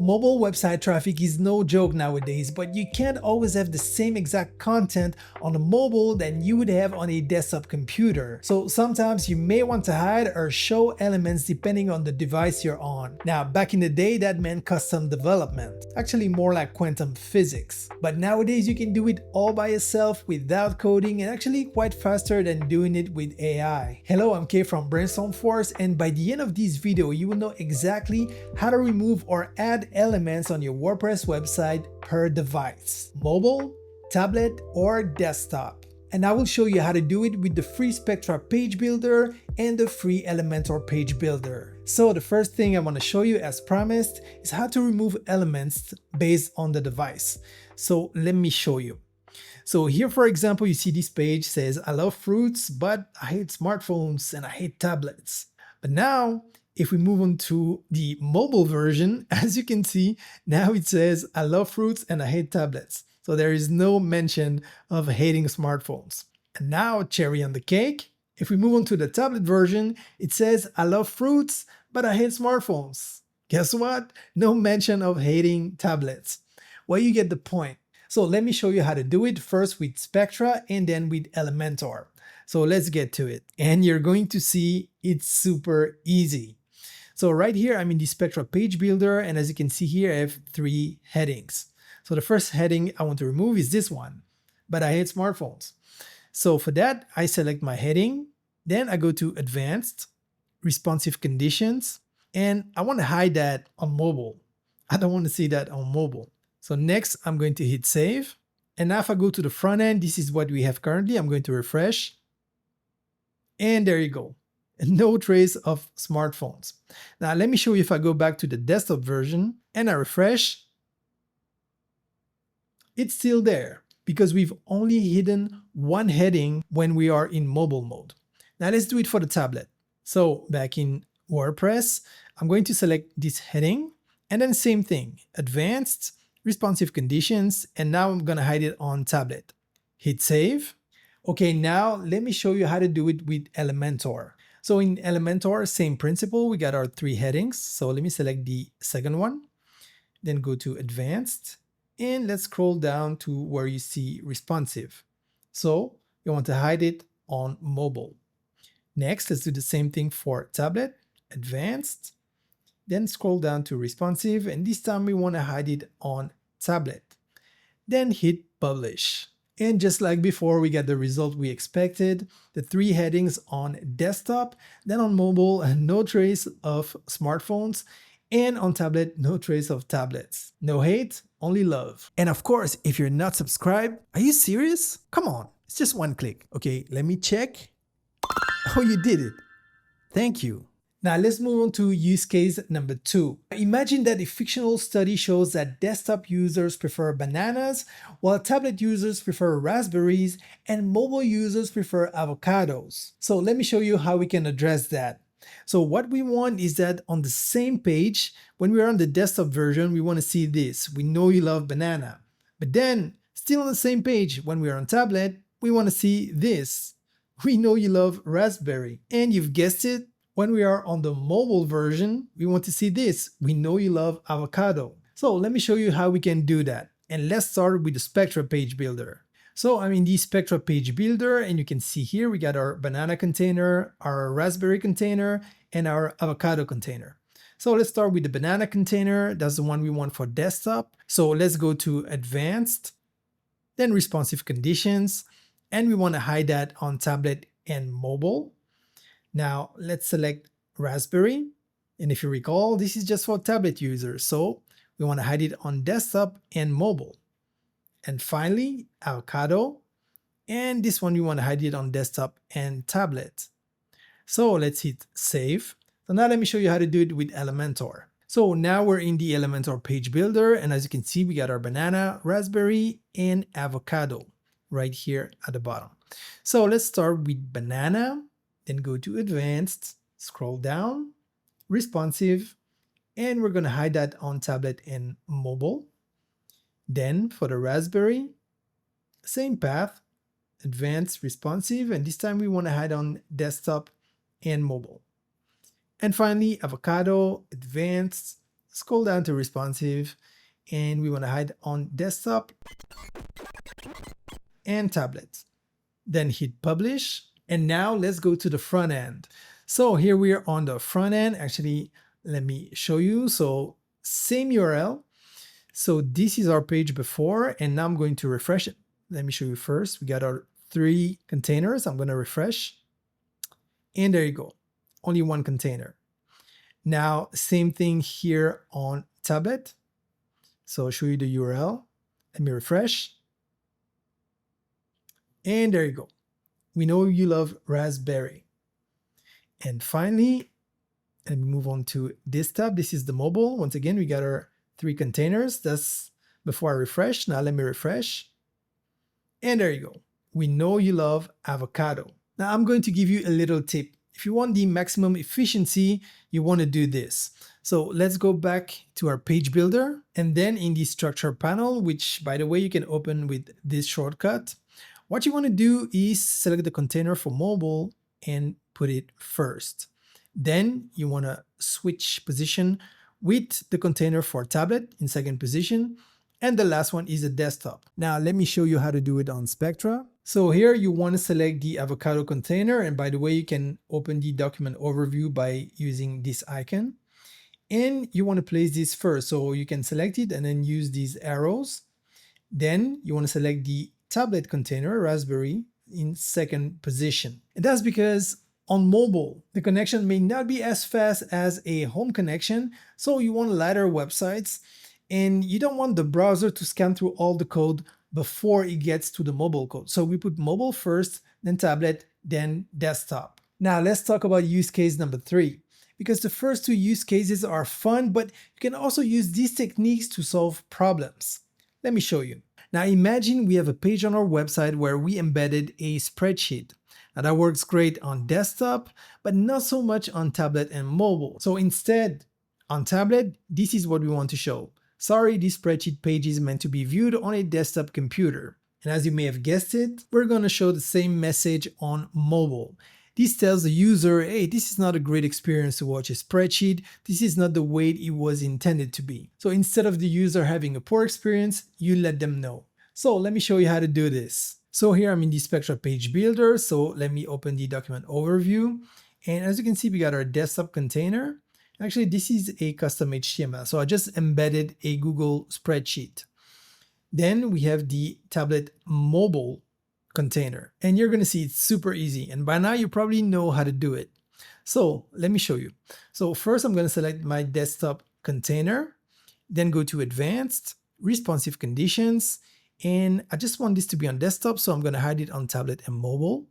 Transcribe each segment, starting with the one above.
Mobile website traffic is no joke nowadays, but you can't always have the same exact content on a mobile than you would have on a desktop computer. So sometimes you may want to hide or show elements depending on the device you're on. Now, back in the day, that meant custom development, actually more like quantum physics. But nowadays you can do it all by yourself without coding, and actually quite faster than doing it with AI. Hello, I'm Kay from Brainstorm Force, and by the end of this video, you will know exactly how to remove or add elements on your WordPress website per device, mobile, tablet, or desktop. And I will show you how to do it with the free Spectra page builder and the free Elementor page builder. So the first thing I want to show you, as promised, is how to remove elements based on the device. So let me show you. So here, for example, you see this page says, I love fruits, but I hate smartphones and I hate tablets. But now, if we move on to the mobile version, as you can see, now it says, I love fruits and I hate tablets. So there is no mention of hating smartphones. And now, cherry on the cake, if we move on to the tablet version, it says, I love fruits, but I hate smartphones. Guess what? No mention of hating tablets. Well, you get the point. So let me show you how to do it, first with Spectra and then with Elementor. So let's get to it. And you're going to see it's super easy. So right here, I'm in the Spectra page builder, and as you can see here, I have 3 headings. So the first heading I want to remove is this one, but I hate smartphones. So for that, I select my heading, then I go to Advanced, Responsive Conditions, and I want to hide that on mobile. I don't want to see that on mobile. So next, I'm going to hit Save. And now if I go to the front end, this is what we have currently. I'm going to refresh. And there you go. No trace of smartphones. Now let me show you if I go back to the desktop version and I refresh. It's still there because we've only hidden one heading when we are in mobile mode. Now let's do it for the tablet. So back in WordPress, I'm going to select this heading and then same thing, Advanced, Responsive Conditions, and now I'm going to hide it on tablet. Hit Save. Okay, now let me show you how to do it with Elementor. So in Elementor, same principle, we got our 3 headings. So let me select the second one, then go to Advanced, and let's scroll down to where you see Responsive. So you want to hide it on mobile. Next, let's do the same thing for tablet, Advanced, then scroll down to Responsive, and this time we want to hide it on tablet. Then hit Publish. And just like before, we get the result we expected, the 3 headings on desktop, then on mobile, no trace of smartphones, and on tablet, no trace of tablets. No hate, only love. And of course, if you're not subscribed, are you serious? Come on, it's just one click. Okay, let me check. Oh, you did it. Thank you. Now let's move on to use case number 2. Imagine that a fictional study shows that desktop users prefer bananas, while tablet users prefer raspberries, and mobile users prefer avocados. So let me show you how we can address that. So what we want is that on the same page, when we're on the desktop version, we want to see this. We know you love banana. But then, still on the same page, when we're on tablet, we want to see this. We know you love raspberry. And you've guessed it, when we are on the mobile version, we want to see this. We know you love avocado. So let me show you how we can do that. And let's start with the Spectra page builder. So I'm in the Spectra page builder, and you can see here we got our banana container, our raspberry container, and our avocado container. So let's start with the banana container. That's the one we want for desktop. So let's go to Advanced, then Responsive Conditions, and we want to hide that on tablet and mobile. Now let's select raspberry, and if you recall, this is just for tablet users, so we want to hide it on desktop and mobile. And finally, avocado, and this one we want to hide it on desktop and tablet. So let's hit Save. So now let me show you how to do it with Elementor. So now we're in the Elementor page builder, and as you can see, we got our banana, raspberry, and avocado right here at the bottom. So let's start with banana. Then go to Advanced, scroll down, Responsive, and we're going to hide that on tablet and mobile. Then for the raspberry, same path, Advanced, Responsive, and this time we want to hide on desktop and mobile. And finally, avocado, Advanced, scroll down to responsive, and we want to hide on desktop and tablet. Then hit publish. And now let's go to the front end. So here we are on the front end. Actually, let me show you. So same URL. So this is our page before, and now I'm going to refresh it. Let me show you first. We got our 3 containers. I'm going to refresh. And there you go. Only 1 container. Now, same thing here on tablet. So I'll show you the URL. Let me refresh. And there you go. We know you love Raspberry. And finally, let me move on to this tab. This is the mobile. Once again, we got our 3 containers. That's before I refresh. Now let me refresh. And there you go. We know you love avocado. Now I'm going to give you a little tip. If you want the maximum efficiency, you want to do this. So let's go back to our page builder, and then in the structure panel, which by the way, you can open with this shortcut. What you want to do is select the container for mobile and put it first. Then you want to switch position with the container for tablet in second position. And the last one is the desktop. Now let me show you how to do it on Spectra. So here you want to select the avocado container. And by the way, you can open the document overview by using this icon. And you want to place this first. So you can select it and then use these arrows. Then you want to select the tablet container, Raspberry, in second position. And that's because on mobile, the connection may not be as fast as a home connection. So you want lighter websites. And you don't want the browser to scan through all the code before it gets to the mobile code. So we put mobile first, then tablet, then desktop. Now let's talk about use case number 3, because the first 2 use cases are fun, but you can also use these techniques to solve problems. Let me show you. Now imagine we have a page on our website where we embedded a spreadsheet. Now that works great on desktop, but not so much on tablet and mobile. So instead, on tablet, this is what we want to show. Sorry, this spreadsheet page is meant to be viewed on a desktop computer. And as you may have guessed it, we're going to show the same message on mobile. This tells the user, hey, this is not a great experience to watch a spreadsheet. This is not the way it was intended to be. So instead of the user having a poor experience, you let them know. So let me show you how to do this. So here I'm in the Spectra page builder. So let me open the document overview. And as you can see, we got our desktop container. Actually, this is a custom HTML. So I just embedded a Google spreadsheet. Then we have the tablet mobile container. And you're going to see it's super easy. And by now you probably know how to do it. So let me show you. So first I'm going to select my desktop container, then go to advanced, responsive conditions. And I just want this to be on desktop. So I'm going to hide it on tablet and mobile.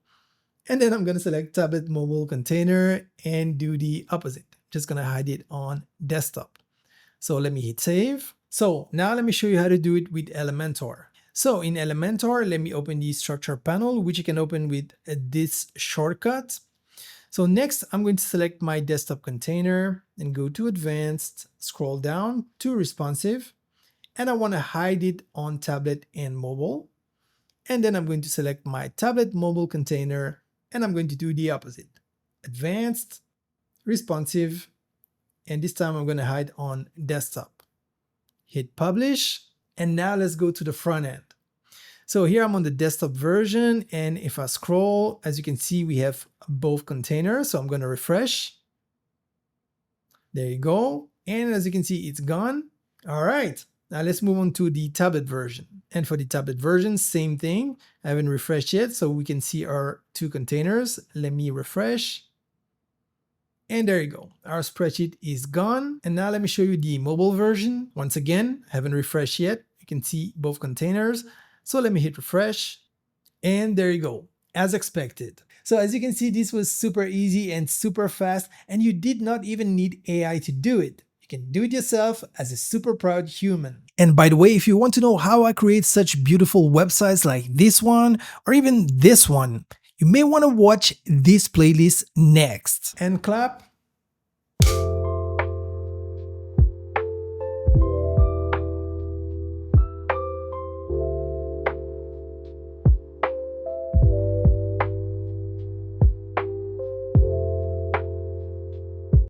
And then I'm going to select tablet mobile container and do the opposite. Just going to hide it on desktop. So let me hit save. So now let me show you how to do it with Elementor. So in Elementor, let me open the structure panel, which you can open with this shortcut. So next, I'm going to select my desktop container and go to advanced, scroll down to responsive, and I want to hide it on tablet and mobile. And then I'm going to select my tablet mobile container, and I'm going to do the opposite. Advanced, responsive, and this time I'm going to hide on desktop. Hit publish, and now let's go to the front end. So here I'm on the desktop version, and if I scroll, as you can see, we have both containers. So I'm going to refresh. There you go. And as you can see, it's gone. All right. Now let's move on to the tablet version. And for the tablet version, same thing. I haven't refreshed yet, so we can see our 2 containers. Let me refresh. And there you go. Our spreadsheet is gone. And now let me show you the mobile version. Once again, I haven't refreshed yet. You can see both containers. So let me hit refresh. And there you go, as expected. So as you can see, this was super easy and super fast, and you did not even need AI to do it. You can do it yourself as a super proud human. And by the way, if you want to know how I create such beautiful websites like this one, or even this one, you may want to watch this playlist next. And clap.